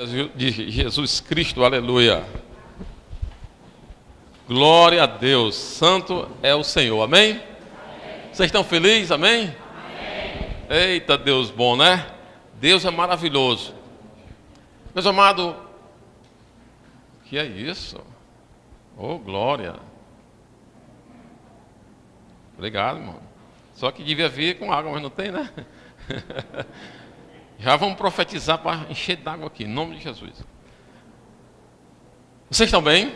De Jesus Cristo, aleluia. Glória a Deus, santo é o Senhor, amém? Vocês estão felizes, amém? Eita, Deus bom, né? Deus é maravilhoso. Meus amados, que é isso? Oh, glória. Obrigado, irmão. Só que devia vir com água, mas não tem, né? Já vamos profetizar para encher d'água aqui, em nome de Jesus. Vocês estão bem?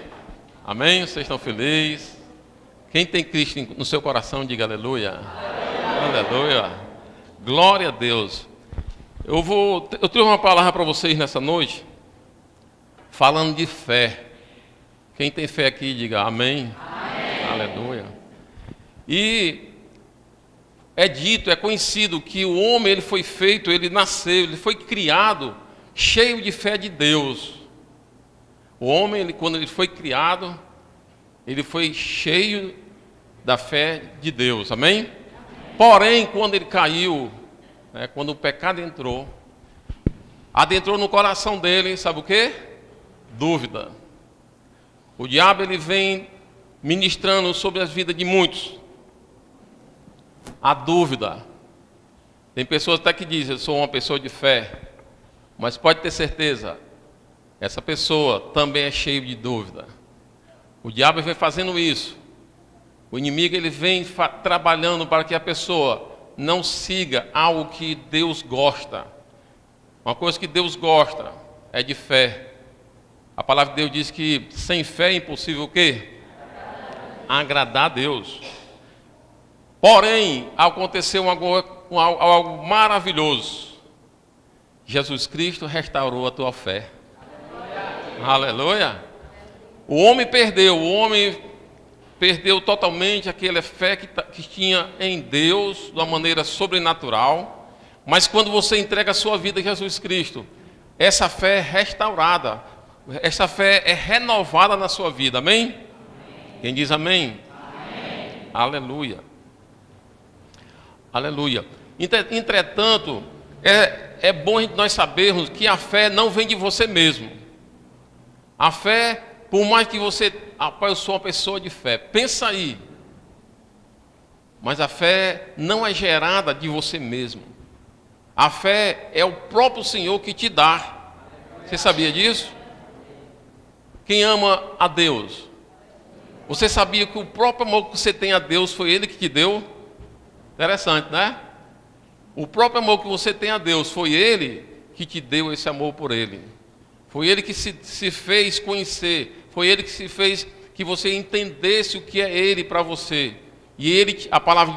Amém? Vocês estão felizes? Quem tem Cristo no seu coração, diga aleluia. Aleluia. Glória a Deus. Eu tenho uma palavra para vocês nessa noite, falando de fé. Quem tem fé aqui, diga amém. Amém. Aleluia. E é dito, é conhecido que o homem, ele foi feito, ele nasceu, ele foi criado cheio de fé de Deus. O homem, quando ele foi criado, ele foi cheio da fé de Deus, amém? Porém, quando ele caiu, quando o pecado entrou, adentrou no coração dele, sabe o quê? Dúvida. O diabo, ele vem ministrando sobre as vidas de muitos. A dúvida. Tem pessoas até que dizem, eu sou uma pessoa de fé, mas pode ter certeza, essa pessoa também é cheia de dúvida. O diabo vem fazendo isso. O inimigo, ele vem trabalhando para que a pessoa não siga algo que Deus gosta. Uma coisa que Deus gosta é de fé. A palavra de Deus diz que sem fé é impossível o quê? Agradar a Deus. Porém, aconteceu algo maravilhoso. Jesus Cristo restaurou a tua fé. Aleluia. O homem perdeu totalmente aquela fé que tinha em Deus, de uma maneira sobrenatural. Mas quando você entrega a sua vida a Jesus Cristo, essa fé é restaurada. Essa fé é renovada na sua vida, amém? Amém. Quem diz amém? Amém. Aleluia. Aleluia. Entretanto, é bom nós sabermos que a fé não vem de você mesmo. A fé, por mais que você... eu sou uma pessoa de fé. Pensa aí. Mas a fé não é gerada de você mesmo. A fé é o próprio Senhor que te dá. Você sabia disso? Quem ama a Deus? Você sabia que o próprio amor que você tem a Deus foi Ele que te deu? Interessante, né? O próprio amor que você tem a Deus, foi Ele que te deu esse amor por Ele. Foi Ele que se fez conhecer. Foi Ele que se fez que você entendesse o que é Ele para você. E Ele, a palavra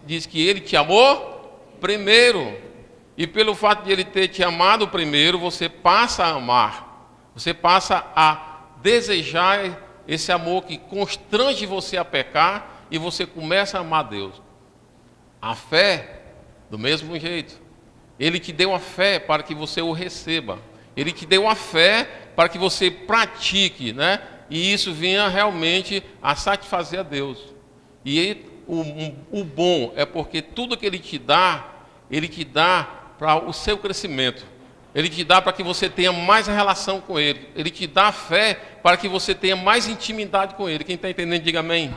diz que Ele te amou primeiro. E pelo fato de Ele ter te amado primeiro, você passa a amar. Você passa a desejar esse amor que constrange você a pecar e você começa a amar Deus. A fé, do mesmo jeito. Ele te deu a fé para que você o receba. Ele te deu a fé para que você pratique, né? E isso venha realmente a satisfazer a Deus. E o bom é porque tudo que Ele te dá para o seu crescimento. Ele te dá para que você tenha mais relação com Ele. Ele te dá a fé para que você tenha mais intimidade com Ele. Quem está entendendo, diga amém.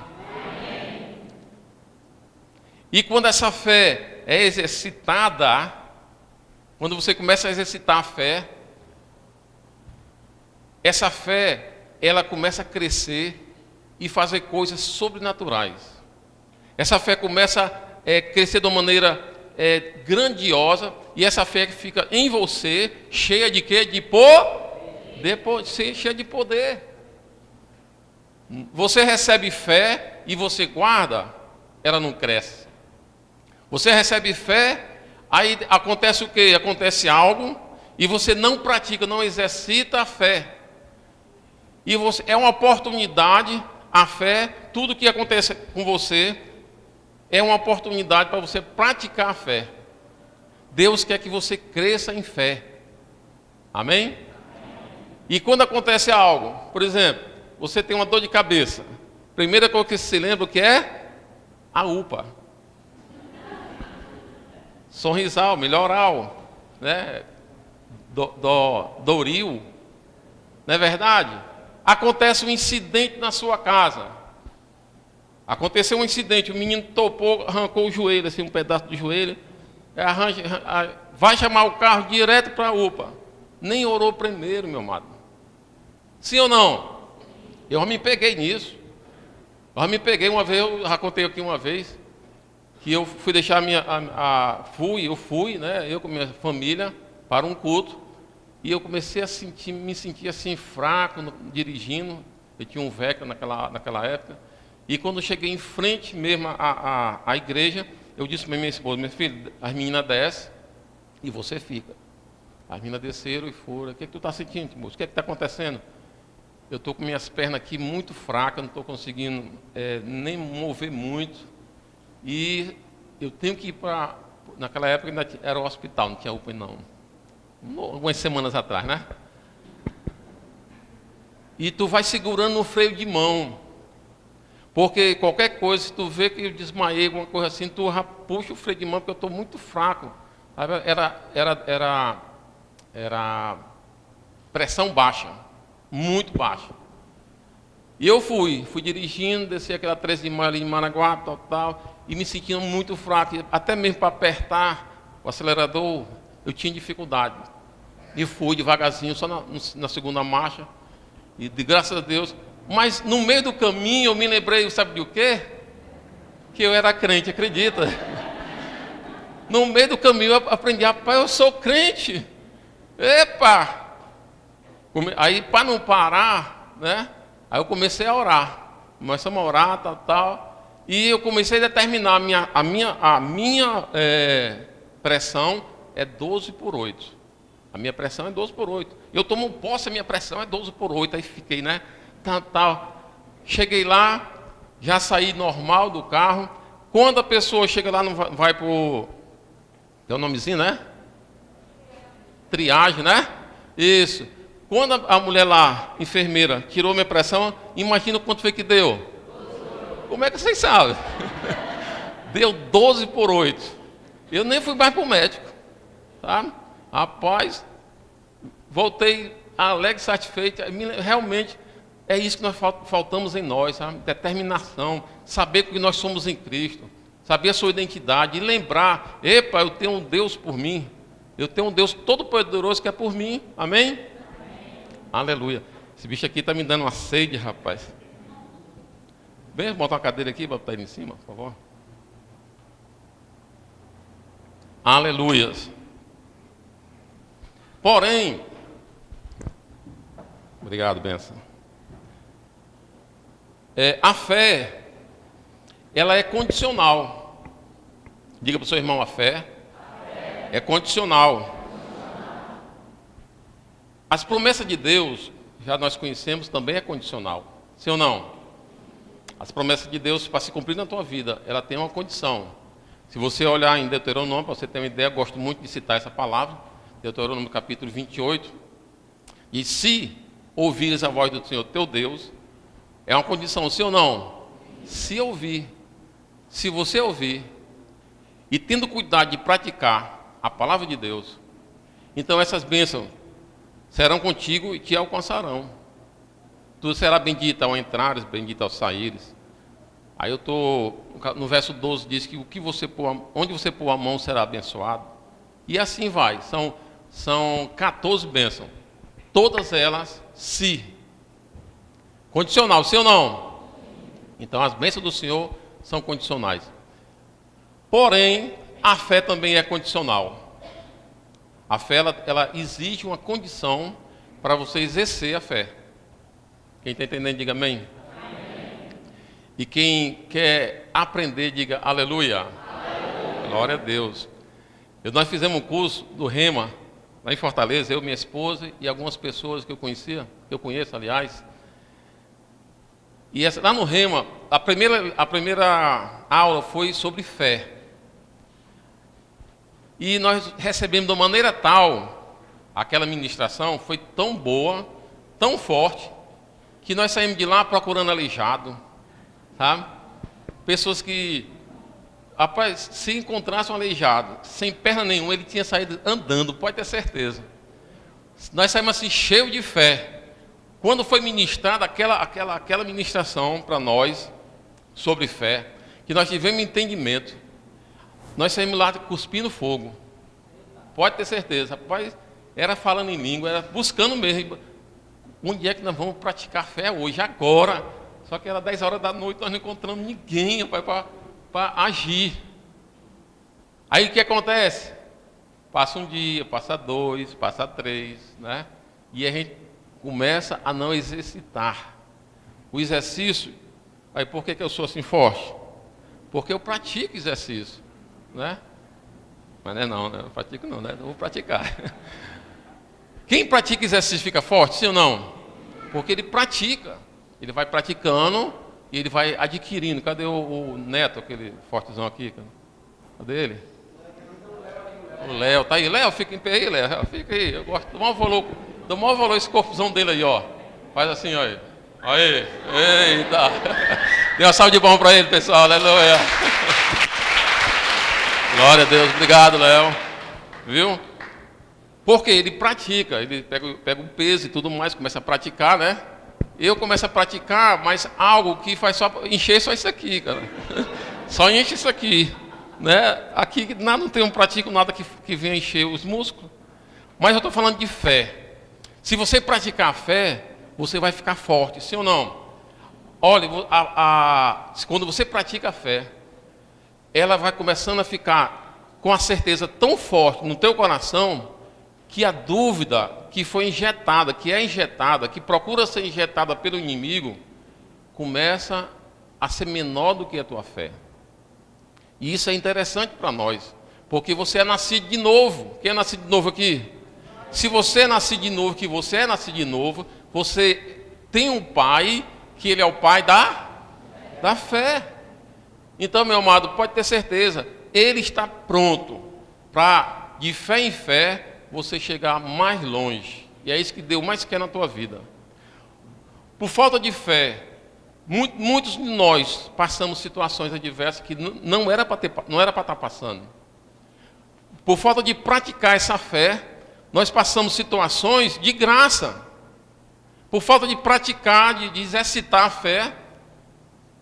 E quando essa fé é exercitada, quando você começa a exercitar a fé, essa fé, ela começa a crescer e fazer coisas sobrenaturais. Essa fé começa a crescer de uma maneira grandiosa, e essa fé que fica em você, cheia de quê? Cheia de poder. Você recebe fé e você guarda, ela não cresce. Você recebe fé, aí acontece o quê? Acontece algo e você não pratica, não exercita a fé. E é uma oportunidade, a fé, tudo que acontece com você é uma oportunidade para você praticar a fé. Deus quer que você cresça em fé. Amém? E quando acontece algo, por exemplo, você tem uma dor de cabeça, primeira coisa que você se lembra que é a UPA. Sorrisal, melhoral, né? do Rio, não é verdade? Acontece um incidente na sua casa. Aconteceu um incidente, o menino topou, arrancou o joelho, assim, um pedaço do joelho, vai chamar o carro direto para a UPA. Nem orou primeiro, meu amado. Sim ou não? Eu já me peguei nisso. Eu já me peguei uma vez, eu já contei aqui uma vez, que eu fui deixar eu fui, né, eu com minha família, para um culto, e eu comecei a me sentir assim, fraco, dirigindo. Eu tinha um Vectra naquela época, e quando eu cheguei em frente mesmo à igreja, eu disse para minha esposa: minha filha, as meninas descem e você fica. As meninas desceram e foram. O que é que tu está sentindo, moço? O que é que está acontecendo? Eu estou com minhas pernas aqui muito fracas, não estou conseguindo nem mover muito. E eu tenho que ir para... Naquela época ainda era o hospital, não tinha UPA não. Algumas semanas atrás, né? E tu vai segurando no freio de mão. Porque qualquer coisa, se tu vê que eu desmaiei, alguma coisa assim, tu já puxa o freio de mão, porque eu estou muito fraco. Era pressão baixa, muito baixa. E eu fui dirigindo, desci aquela 13 de maio ali em Maraguá, tal, e me sentindo muito fraco. Até mesmo para apertar o acelerador, eu tinha dificuldade. E fui devagarzinho, só na segunda marcha, e de graças a Deus. Mas no meio do caminho eu me lembrei, sabe de o quê? Que eu era crente, acredita? No meio do caminho eu aprendi: rapaz, eu sou crente. Epa! Aí para não parar, né? Aí eu comecei a orar. Começamos a orar, tal. E eu comecei a determinar a minha pressão é 12/8. A minha pressão é 12/8. Eu tomo posse, a minha pressão é 12/8. Aí fiquei, né? Tal. Cheguei lá, já saí normal do carro. Quando a pessoa chega lá, não vai pro... Tem um nomezinho, né? Triagem, né? Isso. Quando a mulher lá, enfermeira, tirou minha pressão, imagina quanto foi que deu. Como é que vocês sabem? Deu 12/8. Eu nem fui mais para o médico. Tá? Rapaz, voltei alegre, satisfeito. Realmente é isso que nós faltamos em nós, sabe? Determinação, saber que nós somos em Cristo, saber a sua identidade e lembrar: epa, eu tenho um Deus por mim. Eu tenho um Deus todo-poderoso que é por mim. Amém? Amém? Aleluia. Esse bicho aqui está me dando uma sede, rapaz. Vem botar uma cadeira aqui para botar ele em cima, por favor. Aleluias. Porém, obrigado, benção. A fé, ela é condicional. Diga para o seu irmão: a fé é condicional. As promessas de Deus, já nós conhecemos, também é condicional. Sim ou não? As promessas de Deus, para se cumprir na tua vida, ela tem uma condição. Se você olhar em Deuteronômio, para você ter uma ideia, eu gosto muito de citar essa palavra, Deuteronômio capítulo 28. E se ouvires a voz do Senhor teu Deus, é uma condição, sim ou não? Se ouvir, se você ouvir, e tendo cuidado de praticar a palavra de Deus, então essas bênçãos serão contigo e te alcançarão. Tu serás bendita ao entrares, bendita ao saíres. Aí eu estou, no verso 12 diz que onde você pôr a mão será abençoado. E assim vai, são 14 bênçãos. Todas elas, se. Condicional, sim ou não? Então as bênçãos do Senhor são condicionais. Porém, a fé também é condicional. A fé, ela exige uma condição para você exercer a fé. Quem está entendendo, diga amém. Amém. E quem quer aprender, diga aleluia. Aleluia. Glória a Deus. Nós fizemos um curso do Rema, lá em Fortaleza, eu, minha esposa e algumas pessoas que eu conheço, aliás. E lá no Rema, a primeira aula foi sobre fé. E nós recebemos de uma maneira tal, aquela ministração foi tão boa, tão forte, que nós saímos de lá procurando aleijado, sabe? Pessoas que, rapaz, se encontrasse um aleijado, sem perna nenhuma, ele tinha saído andando, pode ter certeza. Nós saímos assim, cheios de fé. Quando foi ministrada aquela ministração para nós, sobre fé, que nós tivemos entendimento, nós saímos lá cuspindo fogo. Pode ter certeza, rapaz, era falando em língua, era buscando mesmo. Onde é que nós vamos praticar fé hoje, agora? Só que era 10 horas da noite, nós não encontramos ninguém para agir. Aí o que acontece? Passa um dia, passa 2, passa 3, né? E a gente começa a não exercitar. O exercício, aí por que eu sou assim forte? Porque eu pratico exercício, né? Mas não, né? Eu pratico não, né? Eu vou praticar. Quem pratica exercício fica forte, sim ou não? Porque ele pratica. Ele vai praticando e ele vai adquirindo. Cadê o Neto, aquele fortezão aqui? Cadê ele? O Léo, tá aí. Léo, fica em pé aí, Léo. Fica aí. Eu gosto. Dou maior valor esse corpozão dele aí, ó. Faz assim, ó. Aí. Eita. Dê uma salva de palmas para ele, pessoal. Aleluia. Glória a Deus. Obrigado, Léo. Viu? Porque ele pratica. Ele pega o peso e tudo mais, começa a praticar, né? Eu começo a praticar, mas algo que faz só encher só isso aqui, cara. Só enche isso aqui. Né? Aqui não pratico nada que venha encher os músculos. Mas eu estou falando de fé. Se você praticar a fé, você vai ficar forte, sim ou não? Olha, quando você pratica a fé, ela vai começando a ficar com a certeza tão forte no teu coração, que a dúvida que foi injetada, que é injetada, que procura ser injetada pelo inimigo, começa a ser menor do que a tua fé. E isso é interessante para nós, porque você é nascido de novo. Quem é nascido de novo aqui? Se você é nascido de novo, que você é nascido de novo, você tem um pai, que ele é o pai da fé. Então, meu amado, pode ter certeza, ele está pronto para, de fé em fé, você chegar mais longe. E é isso que Deus mais quer na tua vida. Por falta de fé, muitos de nós passamos situações adversas que não era para estar passando. Por falta de praticar essa fé, nós passamos situações de graça. Por falta de praticar, de exercitar a fé,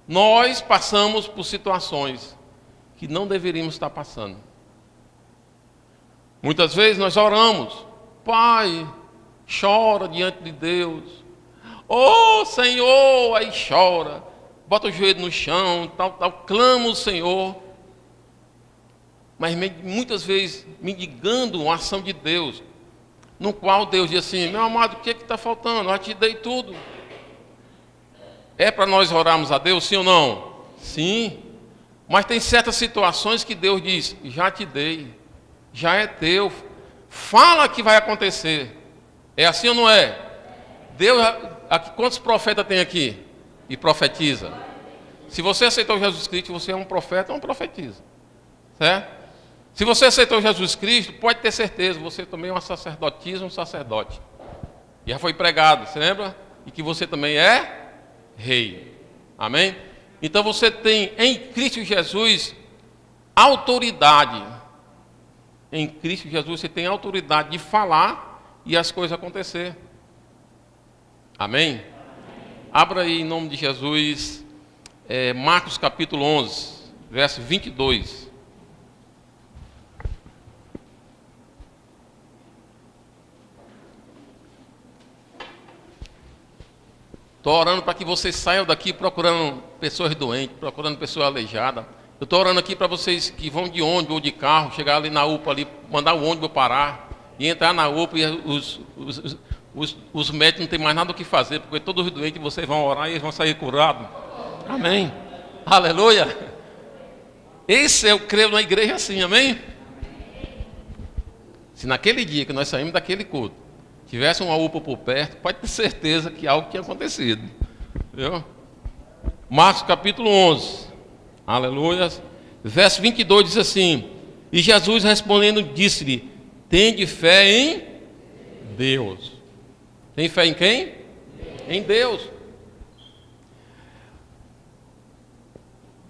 nós passamos por situações que não deveríamos estar passando. Muitas vezes nós oramos, Pai, chora diante de Deus. Oh, Senhor, aí chora, bota o joelho no chão, tal, clama o Senhor. Mas muitas vezes mendigando uma ação de Deus, no qual Deus diz assim, meu amado, o que está faltando? Eu já te dei tudo. É para nós orarmos a Deus, sim ou não? Sim. Mas tem certas situações que Deus diz, já te dei, já é teu. Fala que vai acontecer. É assim ou não é? Deus, aqui, quantos profetas tem aqui? E profetiza. Se você aceitou Jesus Cristo, você é um profeta ou um profetiza. Certo? Se você aceitou Jesus Cristo, pode ter certeza, você também é uma sacerdotisa, um sacerdote. Já foi pregado, você lembra? E que você também é rei. Amém? Então você tem em Cristo Jesus autoridade. Em Cristo Jesus você tem autoridade de falar e as coisas acontecer. Amém? Abra aí em nome de Jesus, Marcos capítulo 11, verso 22. Estou orando para que vocês saiam daqui procurando pessoas doentes, procurando pessoas aleijadas. Eu estou orando aqui para vocês que vão de ônibus ou de carro, chegar ali na UPA, ali, mandar o ônibus parar e entrar na UPA e os médicos não tem mais nada o que fazer, porque todos os doentes vocês vão orar e eles vão sair curados. Amém? Aleluia! Esse eu creio na igreja assim, amém? Se naquele dia que nós saímos daquele culto, tivesse uma UPA por perto, pode ter certeza que algo tinha acontecido. Viu? Marcos capítulo 11. Aleluia. Verso 22 diz assim, e Jesus respondendo disse-lhe, tende fé em Deus. Tem fé em quem? Em Deus.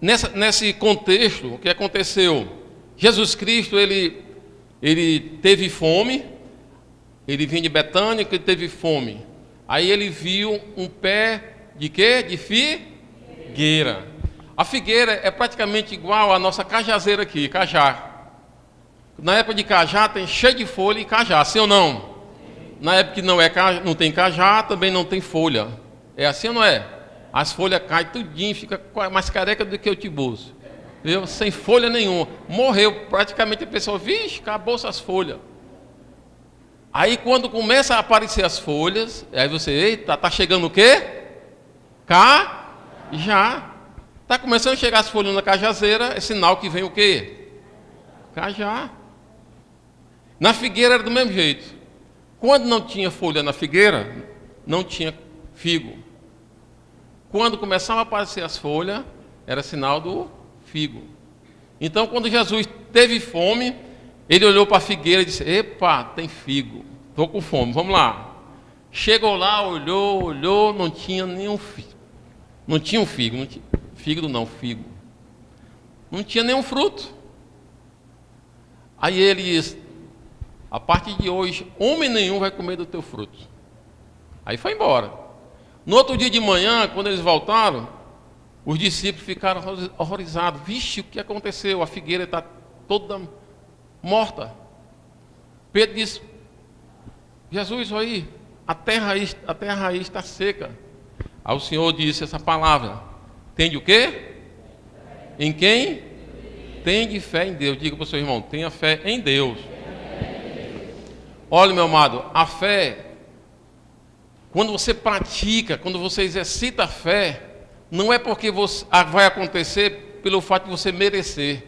Nesse contexto, o que aconteceu? Jesus Cristo, ele teve fome, Ele vinha de Betânia, que ele teve fome. Aí ele viu um pé de quê? De figueira. A figueira é praticamente igual à nossa cajazeira aqui, cajá. Na época de cajá tem cheio de folha e cajá, sim ou não? Na época que não tem cajá, também não tem folha. É assim ou não é? As folhas caem tudinho, fica mais careca do que o tibuço. Viu? Sem folha nenhuma. Morreu praticamente a pessoa, vixe, acabou essas folhas. Aí quando começa a aparecer as folhas, aí você, eita, tá chegando o quê? Cajá. Tá começando a chegar as folhas na cajazeira, é sinal que vem o quê? Cajá. Na figueira era do mesmo jeito. Quando não tinha folha na figueira, não tinha figo. Quando começavam a aparecer as folhas, era sinal do figo. Então, quando Jesus teve fome, ele olhou para a figueira e disse, epa, tem figo, estou com fome, vamos lá. Chegou lá, olhou, não tinha nenhum figo. Não tinha um figo, figo. Não tinha nenhum fruto. Aí ele disse, a partir de hoje, homem nenhum vai comer do teu fruto. Aí foi embora. No outro dia de manhã, quando eles voltaram, os discípulos ficaram horrorizados. Vixe, o que aconteceu? A figueira está toda morta. Pedro disse, Jesus, olha aí, a terra raiz está seca. Aí o Senhor disse essa palavra. Tem de o quê? Em quem? Tem de fé em Deus. Diga para o seu irmão, tenha fé em Deus. Olha, meu amado, a fé, quando você pratica, quando você exercita a fé, não é porque vai acontecer pelo fato de você merecer.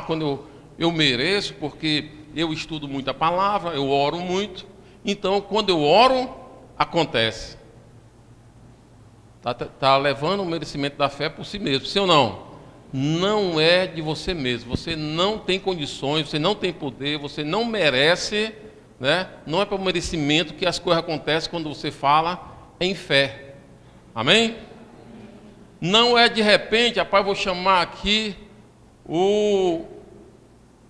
Quando eu mereço, porque eu estudo muito a palavra, eu oro muito, então quando eu oro, acontece. Está levando o merecimento da fé por si mesmo, sim ou não? Não é de você mesmo, você não tem condições, você não tem poder, você não merece, né? Não é para o merecimento que as coisas acontecem quando você fala em fé. Amém? Não é de repente, rapaz, vou chamar aqui o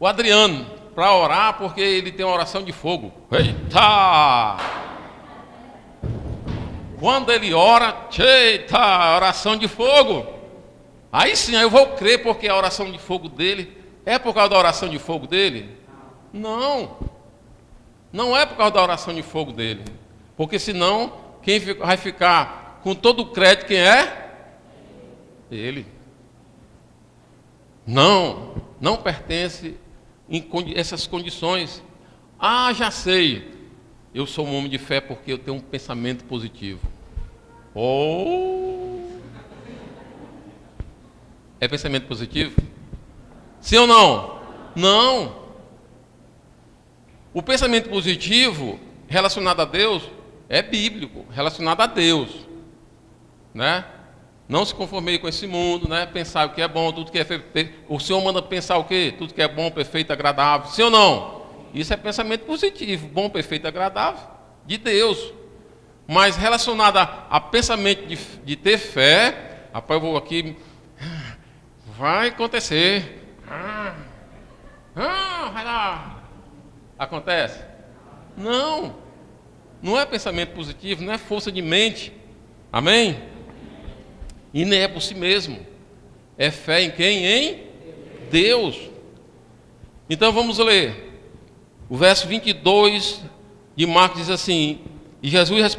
Adriano para orar, porque ele tem uma oração de fogo. Eita! Quando ele ora, eita, oração de fogo. Aí sim, eu vou crer, porque a oração de fogo dele é por causa da oração de fogo dele? Não. Não é por causa da oração de fogo dele. Porque senão, quem vai ficar com todo o crédito, quem é? Ele. Não pertence em essas condições. Já sei. Eu sou um homem de fé porque eu tenho um pensamento positivo. É pensamento positivo? Sim ou não? Não. O pensamento positivo relacionado a Deus é bíblico, relacionado a Deus, né? Não se conformei com esse mundo, né? Pensar o que é bom, tudo que é perfeito. O Senhor manda pensar o quê? Tudo que é bom, perfeito, agradável. Sim ou não? Isso é pensamento positivo, bom, perfeito, agradável, de Deus. Mas relacionado a pensamento de ter fé, rapaz, eu vou aqui, vai acontecer. Vai lá. Acontece? Não é pensamento positivo, não é força de mente. Amém? E nem é por si mesmo. É fé em quem? Em Deus. Então vamos ler. O verso 22 de Marcos diz assim, e Jesus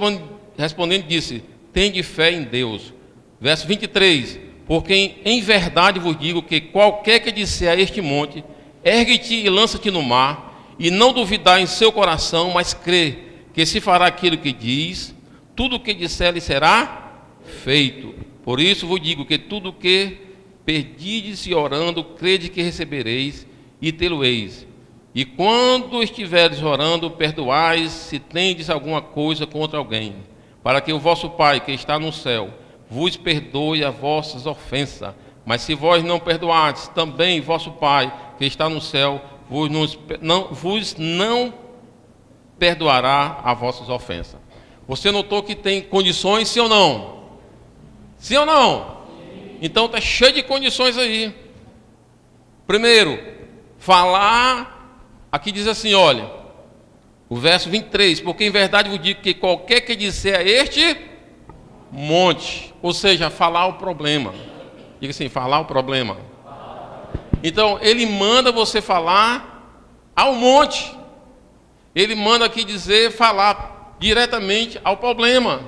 respondendo disse, tende fé em Deus. Verso 23, porque em verdade vos digo que qualquer que disser a este monte, ergue-te e lança-te no mar, e não duvidar em seu coração, mas crê que se fará aquilo que diz, tudo o que disser lhe será feito. Por isso vos digo que tudo o que pedides e orando, crede que recebereis e tê-lo-eis. E quando estiveres orando, perdoais se tendes alguma coisa contra alguém, para que o vosso Pai, que está no céu, vos perdoe as vossas ofensas. Mas se vós não perdoardes, também vosso Pai, que está no céu, vos não perdoará as vossas ofensas. Você notou que tem condições, sim ou não? Sim ou não? Então está cheio de condições aí. Primeiro, falar, aqui diz assim, olha, O verso 23, porque em verdade vos digo que qualquer que disser a este monte, ou seja, falar o problema. Diga assim, falar o problema. Então, ele manda você falar ao monte. Ele manda aqui dizer, falar diretamente ao problema.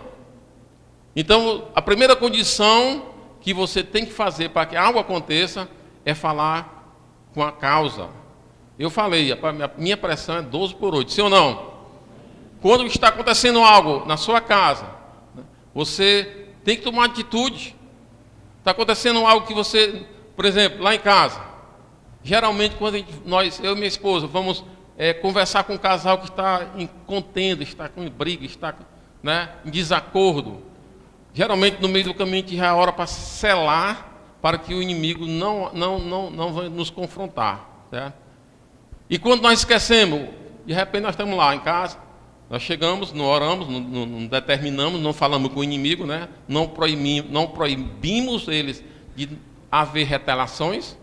Então, a primeira condição que você tem que fazer para que algo aconteça é falar com a causa. Eu falei, a minha pressão é 12/8, sim ou não? Quando está acontecendo algo na sua casa, você tem que tomar atitude. Está acontecendo algo que você, por exemplo, lá em casa, geralmente quando eu e minha esposa vamos conversar com um casal que está em contenda, está com briga, está, né, em desacordo, geralmente no meio do caminho a gente já é hora para selar para que o inimigo não vai nos confrontar, certo? E quando nós esquecemos, de repente nós estamos lá em casa, nós chegamos, não oramos, não determinamos, não falamos com o inimigo, né? Não proibimos eles de haver retaliações.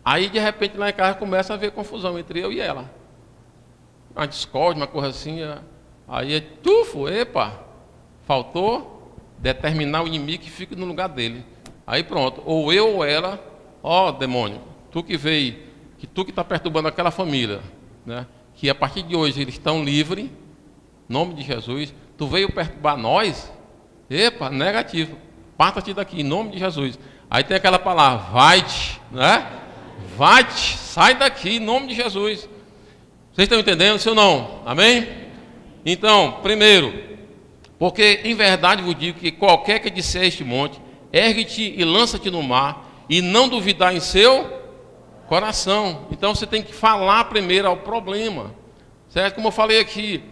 Aí de repente lá em casa começa a haver confusão entre eu e ela. Uma discórdia, uma coisa assim. Aí é tufo, epa, faltou determinar o inimigo que fica no lugar dele. Aí pronto, ou eu ou ela, ó demônio, tu que veio, que tu que está perturbando aquela família, né? Que a partir de hoje eles estão livres, em nome de Jesus, tu veio perturbar nós? Epa, negativo, parta-te daqui, em nome de Jesus. Aí tem aquela palavra, vai-te, né? Vai-te, sai daqui, em nome de Jesus. Vocês estão entendendo, sim ou não? Amém? Então, primeiro, porque em verdade vos digo que qualquer que disser este monte, ergue-te e lança-te no mar, e não duvidar em seu coração. Então você tem que falar primeiro ao problema, certo? Como eu falei aqui,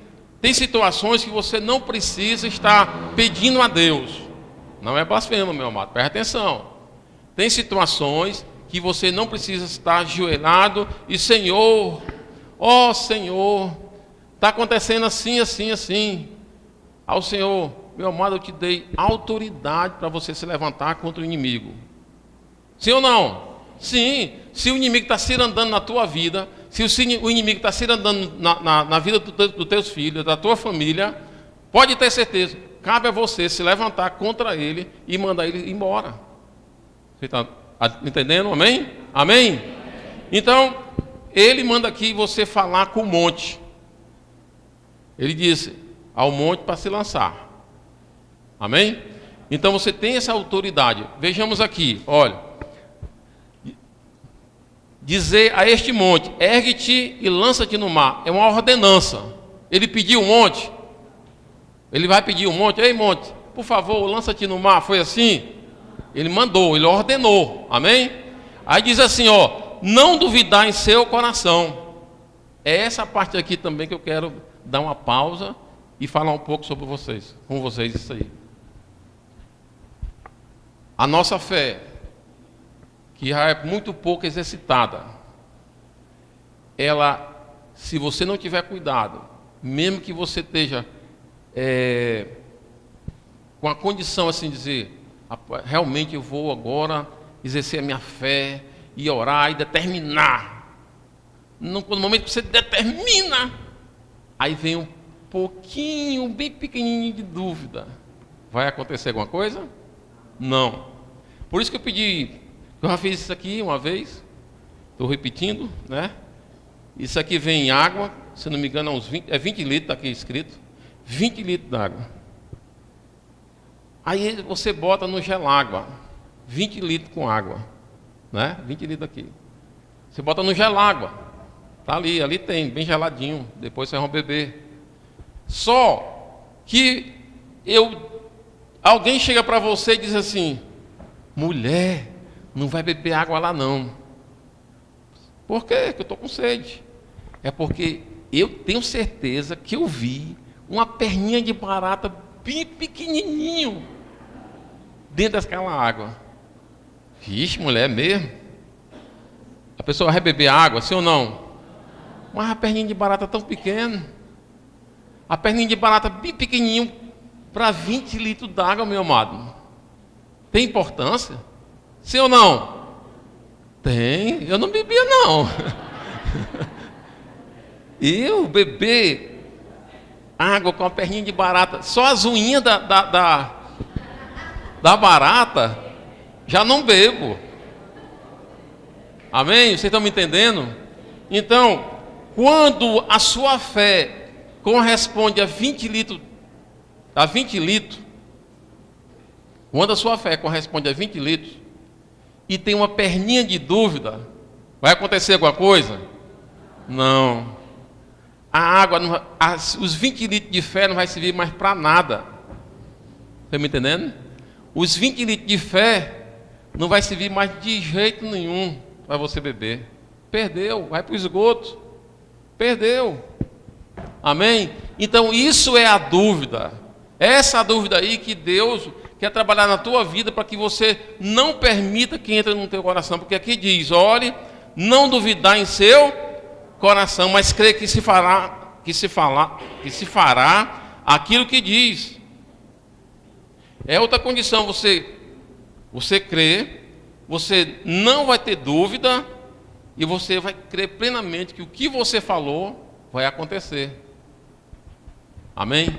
tem situações que você não precisa estar pedindo a Deus. Não é blasfema, meu amado, presta atenção. Tem situações que você não precisa estar ajoelhado e Senhor, ó Senhor, está acontecendo assim, assim, assim. Ao Senhor, meu amado, eu te dei autoridade para você se levantar contra o inimigo. Sim ou não? Sim. Se o inimigo está cirandando na tua vida, se o inimigo está cirandando na vida dos teus filhos, da tua família, pode ter certeza, cabe a você se levantar contra ele e mandar ele embora. Você está entendendo? Amém? Amém? Então, ele manda aqui você falar com o monte. Ele disse, ao monte para se lançar. Amém? Então você tem essa autoridade. Vejamos aqui, olha. Dizer a este monte, ergue-te e lança-te no mar. É uma ordenança. Ele pediu um monte. Ele vai pedir um monte. Ei, monte, por favor, lança-te no mar. Foi assim? Ele mandou, ele ordenou. Amém? Aí diz assim, ó, não duvidar em seu coração. É essa parte aqui também que eu quero dar uma pausa e falar um pouco sobre vocês, com vocês isso aí. A nossa fé, que já é muito pouco exercitada, ela, se você não tiver cuidado, mesmo que você esteja com a condição assim de dizer, realmente eu vou agora exercer a minha fé e orar e determinar. No momento que você determina, aí vem um pouquinho, bem pequenininho de dúvida. Vai acontecer alguma coisa? Não. Por isso que eu já fiz isso aqui uma vez, estou repetindo, né? Isso aqui vem em água, se não me engano, uns 20 litros, está aqui escrito, 20 litros d'água. Aí você bota no gelágua, 20 litros com água, né? 20 litros aqui. Você bota no gelágua, tá ali tem, bem geladinho, depois vocês vão beber. Só que alguém chega para você e diz assim, mulher, não vai beber água lá não. Por quê? Porque eu estou com sede. É porque eu tenho certeza que eu vi uma perninha de barata bem pequenininho dentro daquela água. Vixe, mulher mesmo. A pessoa vai beber água, sim ou não? Mas a perninha de barata tão pequena. A perninha de barata bem pequenininho para 20 litros d'água, meu amado. Tem importância? Sim ou não? Tem. Eu não bebia, não. Eu beber água com a perninha de barata, só as unhinhas da barata, já não bebo. Amém? Vocês estão me entendendo? Então, quando a sua fé corresponde a 20 litros, quando a sua fé corresponde a 20 litros, e tem uma perninha de dúvida, vai acontecer alguma coisa? Não. A água, os 20 litros de fé não vai servir mais para nada. Está me entendendo? Os 20 litros de fé não vai servir mais de jeito nenhum para você beber. Perdeu, vai para o esgoto. Perdeu. Amém? Então isso é a dúvida. Essa dúvida aí que Deus quer trabalhar na tua vida para que você não permita que entre no teu coração. Porque aqui diz, olhe, não duvidar em seu coração, mas crer que se fará aquilo que diz. É outra condição, você crê, você não vai ter dúvida e você vai crer plenamente que o que você falou vai acontecer. Amém?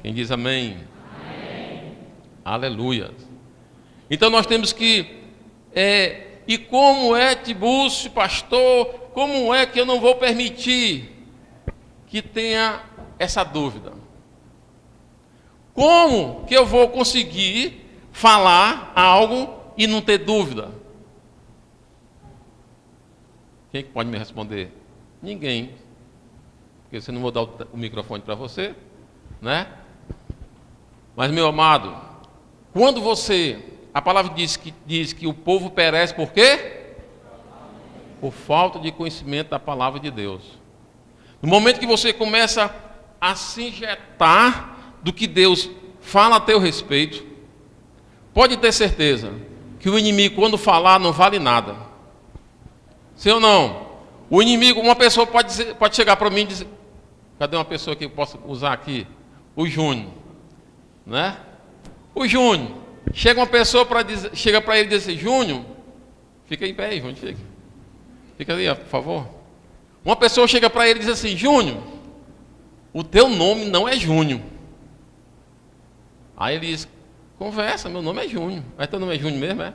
Quem diz amém? Amém. Aleluia. Então nós temos que e como é, Tibúrcio, pastor, como é que eu não vou permitir que tenha essa dúvida? Como que eu vou conseguir falar algo e não ter dúvida? Quem pode me responder? Ninguém. Porque você não vou dar o microfone para você, né? Mas, meu amado, quando a palavra diz que o povo perece por quê? Por falta de conhecimento da palavra de Deus. No momento que você começa a se injetar do que Deus fala a teu respeito, pode ter certeza que o inimigo, quando falar, não vale nada. Sim ou não? O inimigo, uma pessoa pode chegar para mim e dizer, cadê uma pessoa que eu posso usar aqui? O Júnior, né? O Júnior. Chega uma pessoa chega para ele e diz assim, Júnior, fica em pé aí, Júnior, fica ali, por favor. Uma pessoa chega para ele e diz assim, Júnior, o teu nome não é Júnior. Aí ele diz, conversa, meu nome é Júnior. Mas teu nome é Júnior mesmo, é?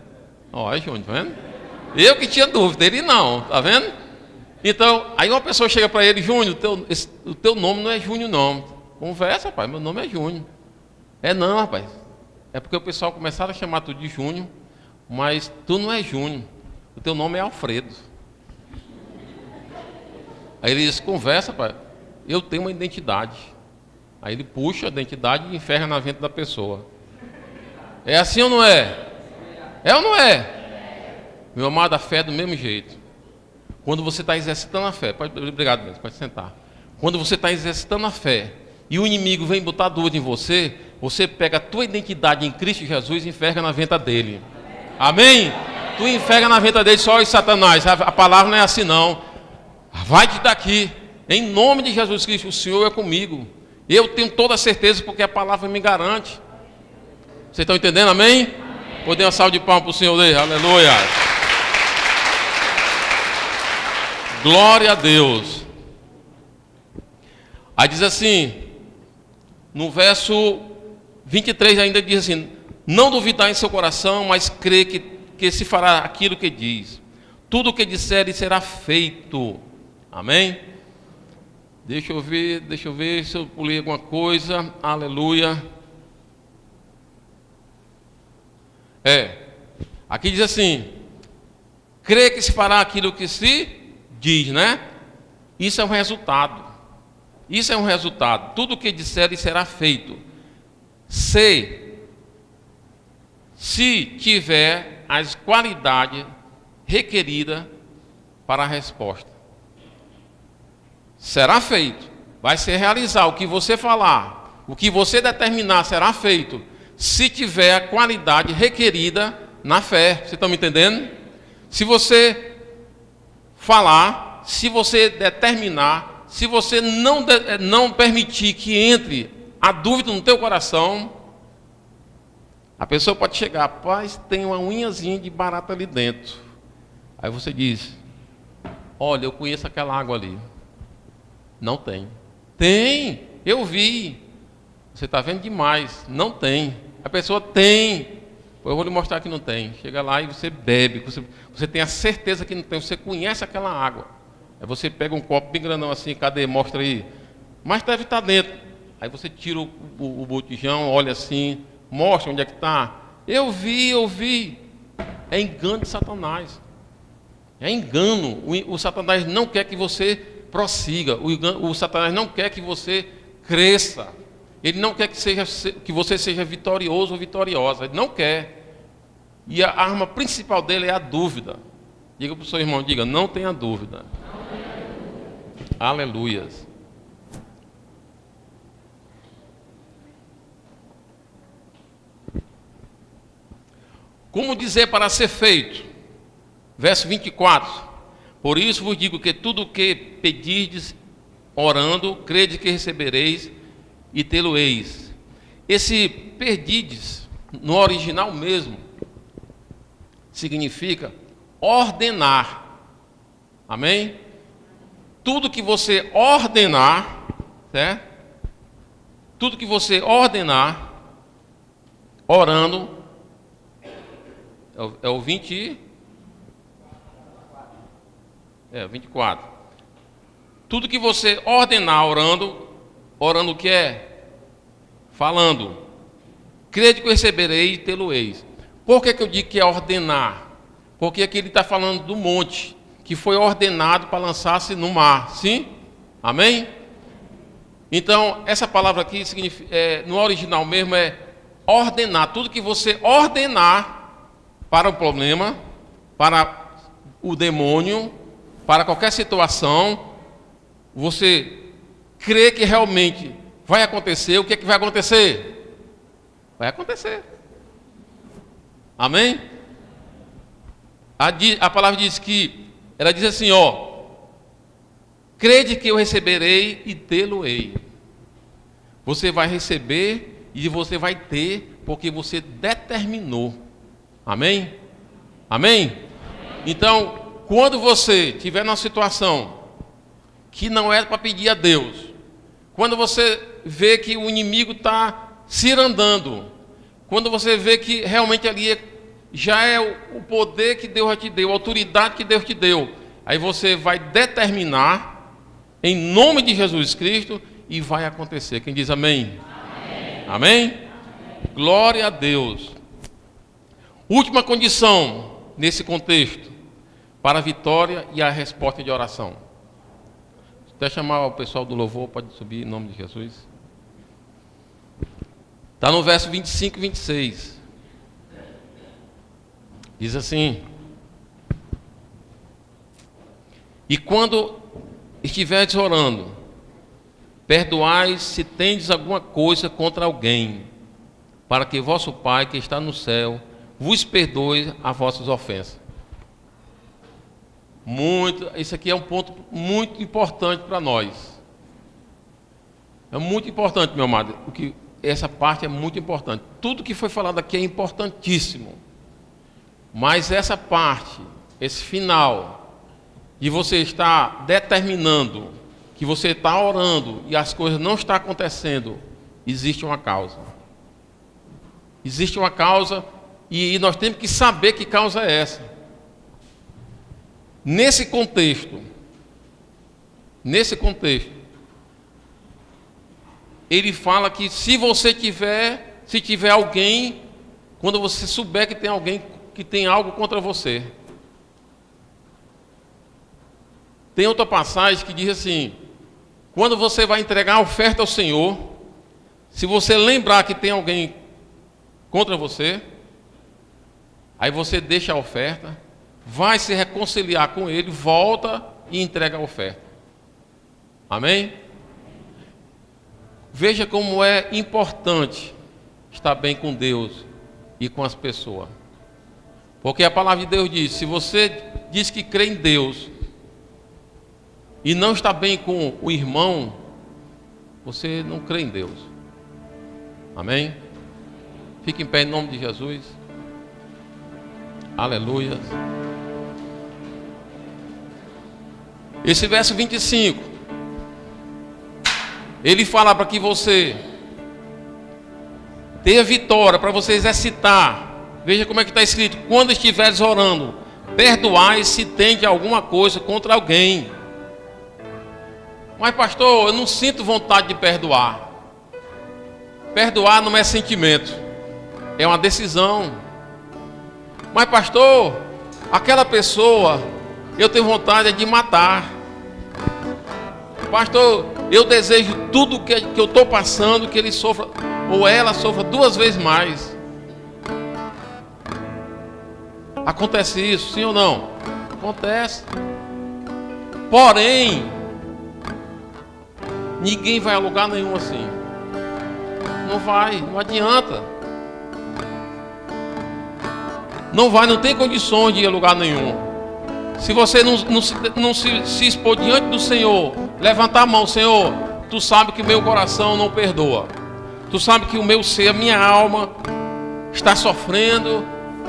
Ó, é Júnior, tá vendo? Eu que tinha dúvida, ele não, tá vendo? Então, aí uma pessoa chega para ele, Júnior, o teu nome não é Júnior não. Conversa, rapaz, meu nome é Júnior. É não, rapaz. É porque o pessoal começaram a chamar tu de Júnior, mas tu não é Júnior. O teu nome é Alfredo. Aí ele diz, conversa, rapaz, eu tenho uma identidade. Aí ele puxa a identidade e enferra na venta da pessoa. É assim ou não é? É ou não é? Meu amado, a fé é do mesmo jeito. Quando você está exercitando a fé, obrigado, Deus, pode sentar. Quando você está exercitando a fé e o inimigo vem botar dúvida em você, você pega a tua identidade em Cristo Jesus e enferga na venta dele. Amém? Tu enferga na venta dele só os Satanás. A palavra não é assim não. Vai-te daqui. Em nome de Jesus Cristo, o Senhor é comigo. Eu tenho toda a certeza porque a palavra me garante. Vocês estão entendendo? Amém? Amém. Vou dar uma salva de palmas para o Senhor dele. Aleluia. Glória a Deus. Aí diz assim, no verso 23 ainda diz assim, não duvidar em seu coração, mas crer que se fará aquilo que diz. Tudo o que disser será feito. Amém? Deixa eu ver se eu pulei alguma coisa. Aleluia. Aqui diz assim, crer que se fará aquilo que se diz, né? Isso é um resultado. Isso é um resultado. Tudo o que disser será feito. Se tiver as qualidades requeridas para a resposta. Será feito. Vai ser realizar o que você falar. O que você determinar será feito. Se tiver a qualidade requerida na fé. Vocês estão me entendendo? Se você falar, se você determinar, se você não permitir que entre a dúvida no teu coração, a pessoa pode chegar, rapaz, tem uma unhazinha de barata ali dentro. Aí você diz, olha, eu conheço aquela água ali. Não tem. Tem, Eu vi. Você está vendo demais. Não tem. A pessoa tem. Eu vou lhe mostrar que não tem. Chega lá e você bebe. Você tem a certeza que não tem. Você conhece aquela água. Aí você pega um copo bem grandão assim. Cadê? Mostra aí. Mas deve estar dentro. Aí você tira o botijão, olha assim. Mostra onde é que está. Eu vi. É engano de Satanás. É engano. O Satanás não quer que você prossiga. O Satanás não quer que você cresça. Ele não quer que você seja vitorioso ou vitoriosa. Ele não quer. E a arma principal dele é a dúvida. Diga para o seu irmão, diga, não tenha dúvida. Aleluias. Como dizer para ser feito? Verso 24. Por isso vos digo que tudo o que pedirdes orando, crede que recebereis e tê-lo-eis. Esse perdides, no original mesmo, significa ordenar. Amém? Tudo que você ordenar, certo? Tudo que você ordenar, orando, é o 24. Tudo que você ordenar orando o que é? Falando. Crede que receberei e tê-lo-eis. Por que eu digo que é ordenar? Porque aqui ele está falando do monte, que foi ordenado para lançar-se no mar. Sim? Amém? Então, essa palavra aqui, no original mesmo, é ordenar. Tudo que você ordenar para o problema, para o demônio, para qualquer situação, você crê que realmente vai acontecer. O que é que vai acontecer? Vai acontecer. Amém? A palavra diz que, ela diz assim, crede que eu receberei e tê-lo-ei. Você vai receber e você vai ter, porque você determinou. Amém? Amém? Então, quando você estiver numa situação que não é para pedir a Deus, quando você vê que o inimigo está cirandando, quando você vê que realmente ali já é o poder que Deus já te deu, a autoridade que Deus te deu, aí você vai determinar, em nome de Jesus Cristo, e vai acontecer. Quem diz amém? Amém? Amém? Glória a Deus. Última condição nesse contexto para a vitória e a resposta de oração. Até chamar o pessoal do louvor, pode subir em nome de Jesus. Está no verso 25 e 26. Diz assim: e quando estiveres orando, perdoai se tendes alguma coisa contra alguém, para que vosso Pai que está no céu vos perdoe as vossas ofensas. Isso aqui é um ponto muito importante para nós. É muito importante, meu amado. Essa parte é muito importante. Tudo que foi falado aqui é importantíssimo. Mas essa parte, esse final, de você estar determinando que você está orando e as coisas não estão acontecendo, existe uma causa. Existe uma causa e nós temos que saber que causa é essa. Nesse contexto, ele fala que se tiver alguém, quando você souber que tem alguém que tem algo contra você. Tem outra passagem que diz assim: quando você vai entregar a oferta ao Senhor, se você lembrar que tem alguém contra você, aí você deixa a oferta, vai se reconciliar com ele, volta e entrega a oferta. Amém? Veja como é importante estar bem com Deus e com as pessoas. Porque a palavra de Deus diz: se você diz que crê em Deus e não está bem com o irmão, você não crê em Deus. Amém? Fique em pé em nome de Jesus. Aleluia. Esse verso 25 Ele fala para que você tenha vitória, para você exercitar. Veja como é que está escrito: quando estiveres orando, perdoai se tende alguma coisa contra alguém. Mas pastor, eu não sinto vontade de perdoar. Perdoar não é sentimento, é uma decisão. Mas pastor, aquela pessoa eu tenho vontade de matar. Pastor, eu desejo tudo que eu estou passando, que ele sofra, ou ela sofra 2 vezes mais. Acontece isso, sim ou não? Acontece. Porém, ninguém vai a lugar nenhum assim. Não vai, não adianta. Não vai, não tem condições de ir a lugar nenhum. Se você não se expor diante do Senhor, levantar a mão: Senhor, Tu sabe que o meu coração não perdoa. Tu sabe que o meu ser, a minha alma está sofrendo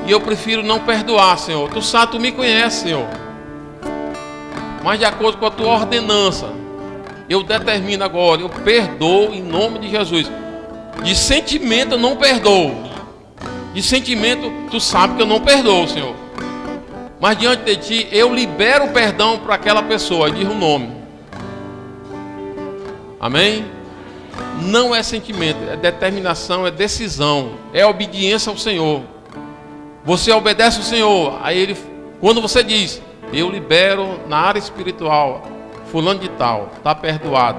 e eu prefiro não perdoar, Senhor. Tu sabe, Tu me conheces, Senhor. Mas de acordo com a Tua ordenança, eu determino agora, eu perdoo em nome de Jesus. De sentimento eu não perdoo. De sentimento, Tu sabe que eu não perdoo, Senhor. Mas diante de Ti, eu libero o perdão para aquela pessoa. Diz o nome. Amém? Não é sentimento, é determinação, é decisão, é obediência ao Senhor. Você obedece ao Senhor. Aí Ele, quando você diz: eu libero na área espiritual, fulano de tal, está perdoado.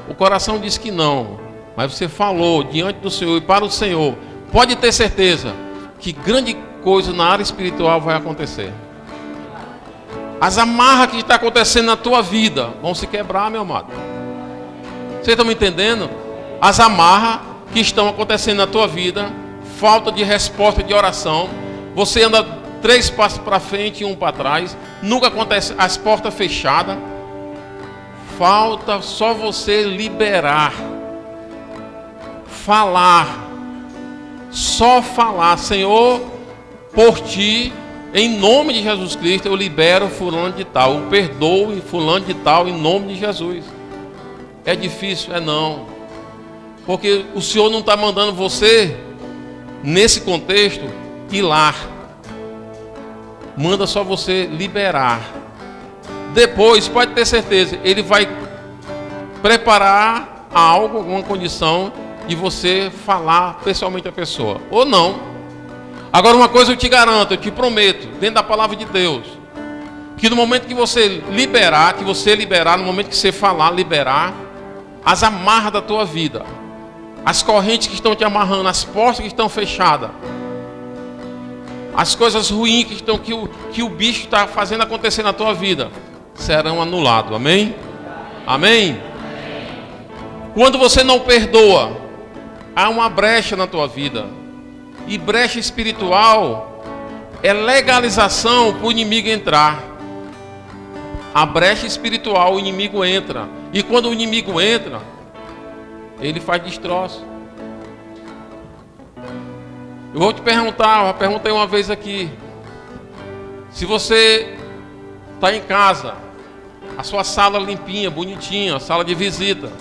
O coração diz que não, mas você falou diante do Senhor e para o Senhor. Pode ter certeza que grande coisa na área espiritual vai acontecer. As amarras que está acontecendo na tua vida vão se quebrar, meu amado. Vocês estão me entendendo? As amarras que estão acontecendo na tua vida, falta de resposta de oração, você anda 3 passos para frente e 1 para trás, nunca acontece, as portas fechadas. Falta só você liberar, falar, só falar: Senhor, por Ti, em nome de Jesus Cristo, eu libero fulano de tal, eu perdoo fulano de tal, em nome de Jesus. É difícil? É não. Porque o Senhor não está mandando você, nesse contexto, ir lá. Manda só você liberar. Depois, pode ter certeza, Ele vai preparar algo, alguma condição de você falar pessoalmente à pessoa. Ou não. Agora, uma coisa eu te garanto, eu te prometo, dentro da palavra de Deus, que no momento que você liberar, no momento que você falar, liberar, as amarras da tua vida, as correntes que estão te amarrando, as portas que estão fechadas, as coisas ruins que o bicho está fazendo acontecer na tua vida, serão anuladas. Amém? Amém? Quando você não perdoa, há uma brecha na tua vida. E brecha espiritual é legalização para o inimigo entrar. A brecha espiritual, o inimigo entra. E quando o inimigo entra, ele faz destroço. Eu vou te perguntar, eu perguntei uma vez aqui. Se você está em casa, a sua sala limpinha, bonitinha, sala de visita.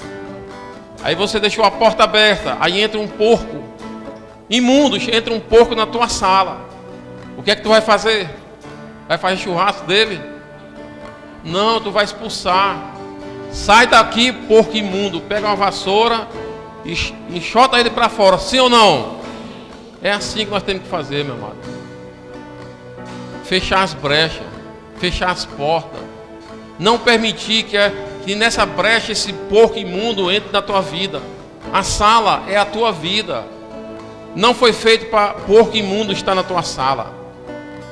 Aí você deixou a porta aberta, aí entra um porco imundo, entra um porco na tua sala. O que é que tu vai fazer? Vai fazer churrasco dele? Não, tu vai expulsar. Sai daqui, porco imundo. Pega uma vassoura e enxota ele para fora. Sim ou não? É assim que nós temos que fazer, meu amado. Fechar as brechas, fechar as portas. Não permitir que nessa brecha esse porco imundo entre na tua vida. A sala é a tua vida. Não foi feito para porco imundo estar na tua sala.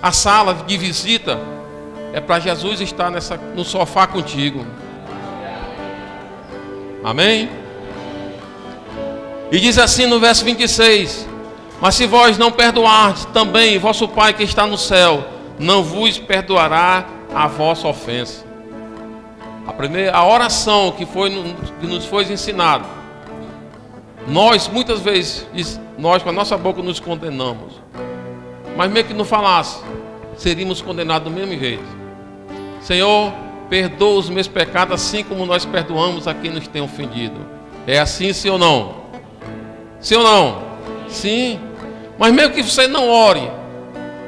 A sala de visita é para Jesus estar no sofá contigo. Amém? E diz assim no verso 26: mas se vós não perdoardes, também vosso Pai que está no céu não vos perdoará a vossa ofensa. A oração que nos foi ensinada, nós muitas vezes, nós com a nossa boca nos condenamos, mas mesmo que não falasse, seríamos condenados do mesmo jeito. Senhor, perdoa os meus pecados, assim como nós perdoamos a quem nos tem ofendido. É assim, sim ou não? Sim ou não? Sim. Mas mesmo que você não ore,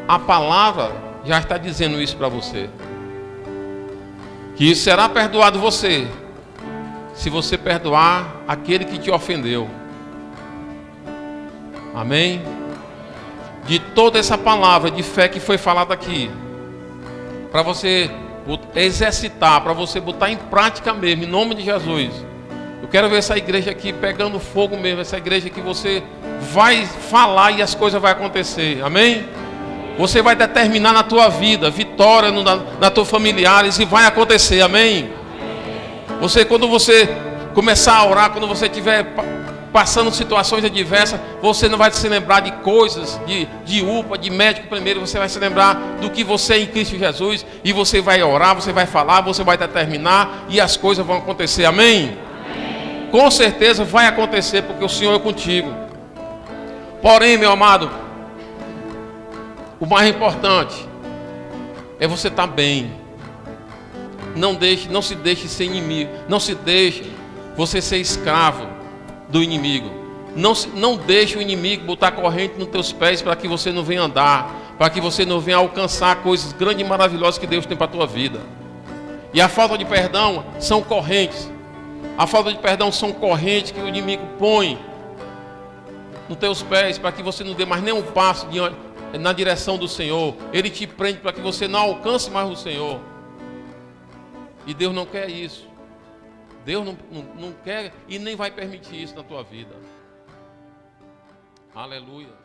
a palavra já está dizendo isso para você. Que será perdoado você, se você perdoar aquele que te ofendeu. Amém? De toda essa palavra de fé que foi falada aqui, para você exercitar, para você botar em prática mesmo, em nome de Jesus. Eu quero ver essa igreja aqui pegando fogo mesmo, essa igreja que você vai falar e as coisas vão acontecer. Amém? Você vai determinar na tua vida vitória na tua familiares e vai acontecer. Amém? Quando você começar a orar, quando você estiver passando situações adversas, você não vai se lembrar de coisas, de UPA, de médico primeiro, você vai se lembrar do que você é em Cristo Jesus, e você vai orar, você vai falar, você vai determinar, e as coisas vão acontecer. Amém? Amém. Com certeza vai acontecer, porque o Senhor é contigo. Porém, meu amado, o mais importante é você estar bem. Não se deixe ser inimigo, não se deixe você ser escravo do inimigo. Não deixe o inimigo botar corrente nos teus pés para que você não venha andar, para que você não venha alcançar coisas grandes e maravilhosas que Deus tem para a tua vida. E a falta de perdão são correntes. A falta de perdão são correntes que o inimigo põe nos teus pés para que você não dê mais nenhum passo na direção do Senhor. Ele te prende para que você não alcance mais o Senhor. E Deus não quer isso. Deus não quer e nem vai permitir isso na tua vida. Aleluia.